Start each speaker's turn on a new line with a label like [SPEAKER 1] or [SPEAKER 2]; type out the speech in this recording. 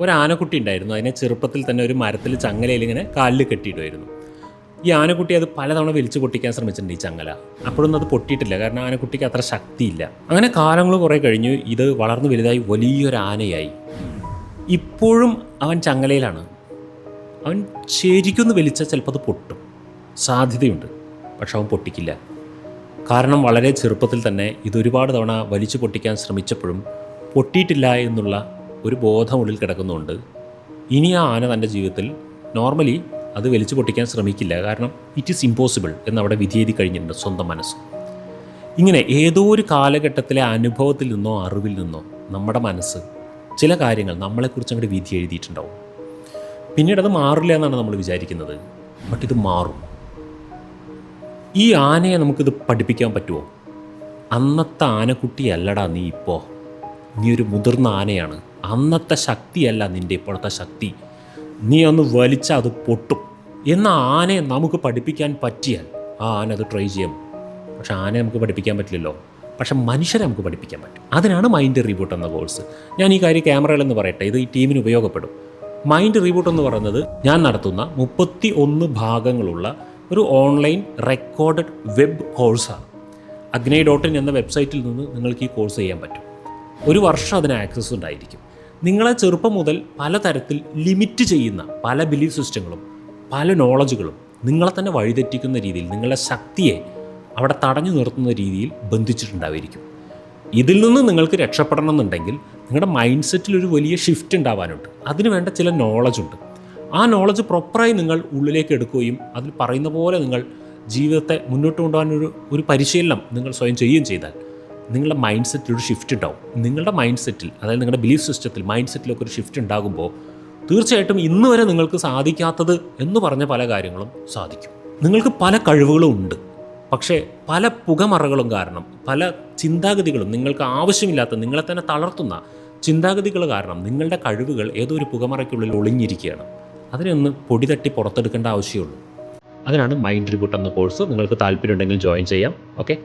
[SPEAKER 1] ഒരു ആനക്കുട്ടി ഉണ്ടായിരുന്നു. അതിനെ ചെറുപ്പത്തിൽ തന്നെ ഒരു മരത്തിൽ ചങ്ങലയിൽ ഇങ്ങനെ കാലിൽ കെട്ടിയിടുമായിരുന്നു. ഈ ആനക്കുട്ടി അത് പലതവണ വലിച്ചു പൊട്ടിക്കാൻ ശ്രമിച്ചിട്ടുണ്ട് ഈ ചങ്ങല. അപ്പോഴൊന്നും അത് പൊട്ടിയിട്ടില്ല, കാരണം ആനക്കുട്ടിക്ക് അത്ര ശക്തിയില്ല. അങ്ങനെ കാലങ്ങൾ കുറേ കഴിഞ്ഞു. ഇത് വളർന്നു വലുതായി വലിയൊരു ആനയായി. ഇപ്പോഴും അവൻ ചങ്ങലയിലാണ്. അവൻ ശരിക്കൊന്ന് വലിച്ചാൽ ചിലപ്പോൾ അത് പൊട്ടും, സാധ്യതയുണ്ട്. പക്ഷെ അവൻ പൊട്ടിക്കില്ല. കാരണം വളരെ ചെറുപ്പത്തിൽ തന്നെ ഇതൊരുപാട് തവണ വലിച്ചു പൊട്ടിക്കാൻ ശ്രമിച്ചപ്പോഴും പൊട്ടിയിട്ടില്ല എന്നുള്ള ഒരു ബോധം ഉള്ളിൽ കിടക്കുന്നുണ്ട്. ഇനി ആ ആന തൻ്റെ ജീവിതത്തിൽ നോർമലി അത് വലിച്ചു പൊട്ടിക്കാൻ ശ്രമിക്കില്ല. കാരണം ഇറ്റ് ഈസ് ഇമ്പോസിബിൾ എന്നവിടെ വിധിയെഴുതി കഴിഞ്ഞിട്ടുണ്ട് സ്വന്തം മനസ്സ്. ഇങ്ങനെ ഏതോ ഒരു കാലഘട്ടത്തിലെ അനുഭവത്തിൽ നിന്നോ അറിവിൽ നിന്നോ നമ്മുടെ മനസ്സ് ചില കാര്യങ്ങൾ നമ്മളെക്കുറിച്ച് അങ്ങോട്ട് വിധി എഴുതിയിട്ടുണ്ടാവും. പിന്നീട് അത് മാറില്ല എന്നാണ് നമ്മൾ വിചാരിക്കുന്നത്. ബട്ട് ഇത് മാറും. ഈ ആനയെ നമുക്കിത് പഠിപ്പിക്കാൻ പറ്റുമോ? അന്നത്തെ ആനക്കുട്ടിയല്ലടാ നീ ഇപ്പോൾ. നീ ഒരു മുതിർന്ന ആനയാണ്. അന്നത്തെ ശക്തിയല്ല നിൻ്റെ ഇപ്പോഴത്തെ ശക്തി. നീ ഒന്ന് വലിച്ചാൽ അത് പൊട്ടും എന്ന ആനയെ നമുക്ക് പഠിപ്പിക്കാൻ പറ്റിയാൽ ആ ആന അത് ട്രൈ ചെയ്യും. പക്ഷെ ആനയെ നമുക്ക് പഠിപ്പിക്കാൻ പറ്റില്ലല്ലോ. പക്ഷെ മനുഷ്യരെ നമുക്ക് പഠിപ്പിക്കാൻ പറ്റും. അതിനാണ് മൈൻഡ് റീബൂട്ട് എന്ന കോഴ്സ്. ഞാൻ ഈ കാര്യം ക്യാമറയിലെന്ന് പറയട്ടെ, ഇത് ഈ ടീമിന് ഉപയോഗപ്പെടും. മൈൻഡ് റീബൂട്ട് എന്ന് പറയുന്നത് ഞാൻ നടത്തുന്ന 31 ഭാഗങ്ങളുള്ള ഒരു ഓൺലൈൻ റെക്കോർഡഡ് വെബ് കോഴ്സാണ്. agnai.in എന്ന വെബ്സൈറ്റിൽ നിന്ന് നിങ്ങൾക്ക് ഈ കോഴ്സ് ചെയ്യാൻ പറ്റും. ഒരു വർഷം അതിന് ആക്സസ് ഉണ്ടായിരിക്കും. നിങ്ങളെ ചെറുപ്പം മുതൽ പലതരത്തിൽ ലിമിറ്റ് ചെയ്യുന്ന പല ബിലീഫ് സിസ്റ്റങ്ങളും പല നോളജുകളും നിങ്ങളെ തന്നെ വഴിതെറ്റിക്കുന്ന രീതിയിൽ, നിങ്ങളുടെ ശക്തിയെ അവിടെ തടഞ്ഞു നിർത്തുന്ന രീതിയിൽ ബന്ധിച്ചിട്ടുണ്ടായിരിക്കും. ഇതിൽ നിന്ന് നിങ്ങൾക്ക് രക്ഷപ്പെടണം എന്നുണ്ടെങ്കിൽ നിങ്ങളുടെ മൈൻഡ് സെറ്റിൽ ഒരു വലിയ ഷിഫ്റ്റ് ഉണ്ടാവാനുണ്ട്. അതിന് വേണ്ട ചില നോളജുണ്ട്. ആ നോളജ് പ്രോപ്പറായി നിങ്ങൾ ഉള്ളിലേക്ക് എടുക്കുകയും അതിൽ പറയുന്ന പോലെ നിങ്ങൾ ജീവിതത്തെ മുന്നോട്ട് കൊണ്ടുപോകാനൊരു പരിശീലനം നിങ്ങൾ സ്വയം ചെയ്യുകയും ചെയ്താൽ നിങ്ങളുടെ മൈൻഡ് സെറ്റിൽ ഒരു ഷിഫ്റ്റ് ഉണ്ടാവും. നിങ്ങളുടെ മൈൻഡ് സെറ്റിൽ, അതായത് നിങ്ങളുടെ ബിലീഫ് സിസ്റ്റത്തിൽ, മൈൻഡ് സെറ്റിലൊക്കെ ഒരു ഷിഫ്റ്റ് ഉണ്ടാകുമ്പോൾ തീർച്ചയായിട്ടും ഇന്ന് വരെ നിങ്ങൾക്ക് സാധിക്കാത്തത് എന്ന് പറഞ്ഞ പല കാര്യങ്ങളും സാധിക്കും. നിങ്ങൾക്ക് പല കഴിവുകളും ഉണ്ട്. പക്ഷേ പല പുകമറകളും കാരണം, പല ചിന്താഗതികളും, നിങ്ങൾക്ക് ആവശ്യമില്ലാത്ത, നിങ്ങളെ തന്നെ തളർത്തുന്ന ചിന്താഗതികൾ കാരണം നിങ്ങളുടെ കഴിവുകൾ ഏതോ ഒരു പുകമറയ്ക്കുള്ളിൽ ഒളിഞ്ഞിരിക്കുകയാണ്. അതിനൊന്ന് പൊടി തട്ടി പുറത്തെടുക്കേണ്ട ആവശ്യമുള്ളൂ. അതിനാണ് മൈൻഡ് റീബൂട്ട് എന്ന കോഴ്സ്. നിങ്ങൾക്ക് താല്പര്യമുണ്ടെങ്കിൽ ജോയിൻ ചെയ്യാം. ഓക്കെ.